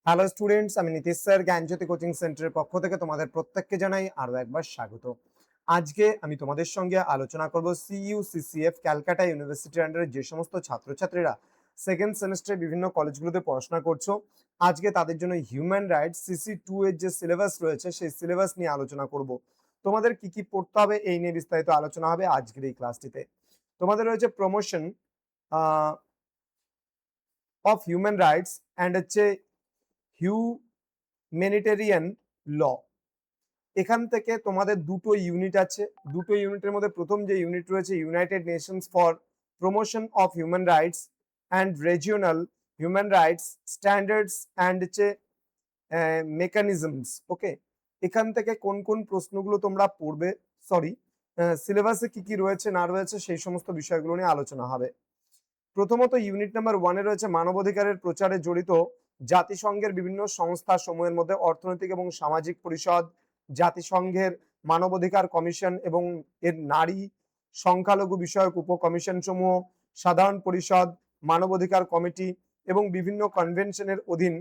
Hello students, আমি Nitish sir জ্ঞানজ্যোতি coaching সেন্টারের পক্ষ থেকে তোমাদের প্রত্যেককে জানাই আরো একবার স্বাগত। আজকে আমি তোমাদের সঙ্গে আলোচনা করব CUCCF ক্যালকাটা ইউনিভার্সিটির আন্ডারে যে সমস্ত ছাত্রছাত্রীরা সেকেন্ড সেমিস্টারে বিভিন্ন কলেজগুলোতে পড়াশোনা করছো, আজকে তাদের জন্য হিউম্যান রাইটস CC2 এর যে সিলেবাস রয়েছে সেই সিলেবাস নিয়ে আলোচনা করব। তোমাদের কি কি পড়তে হবে এই নিয়ে বিস্তারিত আলোচনা হবে আজকের এই ক্লাসটিতে। তোমাদের রয়েছে promotion of human rights and হচ্ছে হিউম্যানিটেরিয়ান ল। এখান থেকে তোমাদের দুটো ইউনিট আছে, দুটো ইউনিটের মধ্যে প্রথম যে ইউনিট রয়েছে United Nations for promotion of human rights and regional human rights standards and হচ্ছে মেকানিজমস। ওকে, এখান থেকে কোন কোন প্রশ্নগুলো তোমরা পড়বে, সরি সিলেবাসে কি কি রয়েছে না রয়েছে সেই সমস্ত বিষয়গুলো নিয়ে আলোচনা হবে। প্রথমত ইউনিট নাম্বার 1 এ রয়েছে মানবাধিকারের প্রচারে জড়িত জাতিসংঘের বিভিন্ন সংস্থা সমূহের মধ্যে অর্থনৈতিক এবং সামাজিক পরিষদ, জাতিসংঘের মানবাধিকার কমিশন এবং এর নারী সংখ্যালঘু বিষয়ক উপকমিশন সমূহ, সাধারণ পরিষদ, মানবাধিকার কমিটি এবং বিভিন্ন কনভেনশনের অধীন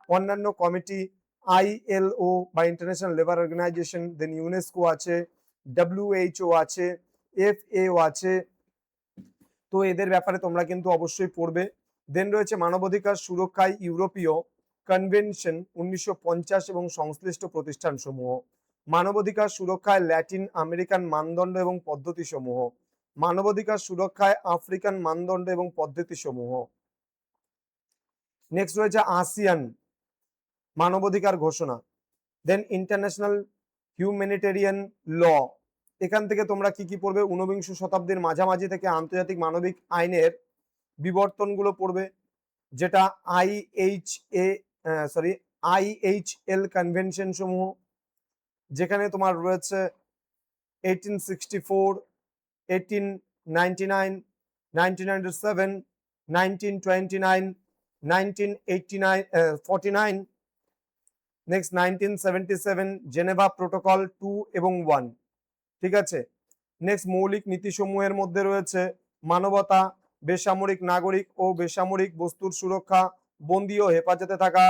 অন্যান্য কমিটি, ILO বা ইন্টারন্যাশনাল লেবার অর্গানাইজেশন, দেন ইউনেস্কো আছে, WHO আছে, FAO আছে। তো এদের ব্যাপারে তোমরা কিন্তু অবশ্যই পড়বে। দেন রয়েছে মানবাধিকার সুরক্ষায় ইউরোপীয় কনভেনশন 1950 এবং সংশ্লিষ্ট প্রতিষ্ঠান সমূহ, মানবাধিকার সুরক্ষায় ল্যাটিন আমেরিকান মানদণ্ড এবং পদ্ধতি সমূহ, মানবাধিকার সুরক্ষায় আফ্রিকান মানদণ্ড এবং পদ্ধতি সমূহ। নেক্সট রয়েছে আসিয়ান মানবাধিকার ঘোষণা, দেন ইন্টারন্যাশনাল হিউম্যানিটেরিয়ান ল। এখান থেকে তোমরা কি কি পড়বে, ঊনবিংশ শতাব্দীর মাঝামাঝি থেকে আন্তর্জাতিক মানবিক আইনের বিবর্তনগুলো পড়বে, যেটা IHL কনভেনশন সমূহ, যেখানে তোমার রয়েছে 1864, 1899, 1907, 1929, 1989, 49, নেক্সট 1977 জেনেভা প্রোটোকল 2 এবং 1। ঠিক আছে, নেক্সট মৌলিক নীতিসমূহের মধ্যে রয়েছে মানবতা, বেসামরিক নাগরিক ও বেসামরিক বস্তুর সুরক্ষা, বন্দী ও হেফাজতে থাকা,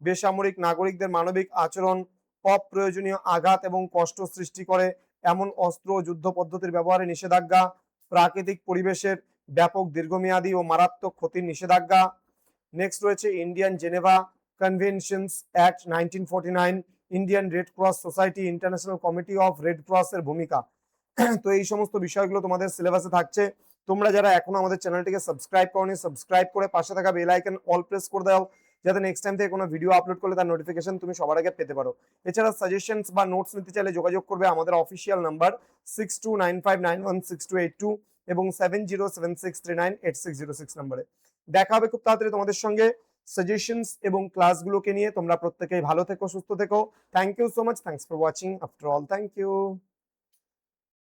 বেসামরিক নাগরিকদের মানবিক আচরণ, অপ্রয়োজনীয় আঘাত এবং কষ্ট সৃষ্টি করে এমন অস্ত্র ও যুদ্ধ পদ্ধতির ব্যবহারে নিষেধাজ্ঞা, প্রাকৃতিক পরিবেশের ব্যাপক দীর্ঘমেয়াদী ও মারাত্মক ক্ষতির নিষেধাজ্ঞা। নেক্সট রয়েছে Indian Geneva conventions act 1949, Indian red cross society, international committee of red cross এর ভূমিকা। তো এই সমস্ত বিষয়গুলো তোমাদের সিলেবাসে থাকছে। তোমরা যারা এখনো আমাদের চ্যানেলটিকে সাবস্ক্রাইব করোনি, সাবস্ক্রাইব করে পাশে থাকা বেল আইকন অল প্রেস করে দাও, যাতে নেক্সট টাইম থেকে কোনো ভিডিও আপলোড করলে তার নোটিফিকেশন তুমি সবার আগে পেতে পারো। এছাড়া সাজেশনস বা নোটস নিতে চাইলে যোগাযোগ করবে আমাদের অফিসিয়াল নাম্বার 6295916282 এবং 7076398606 নম্বরে। দেখা হবে খুব তাড়াতাড়ি তোমাদের সঙ্গে সাজেশনস এবং ক্লাসগুলোকে নিয়ে। তোমরা প্রত্যেকেই ভালো থেকো, সুস্থ থেকো। Thank you so much, thanks for watching. After all, thank you.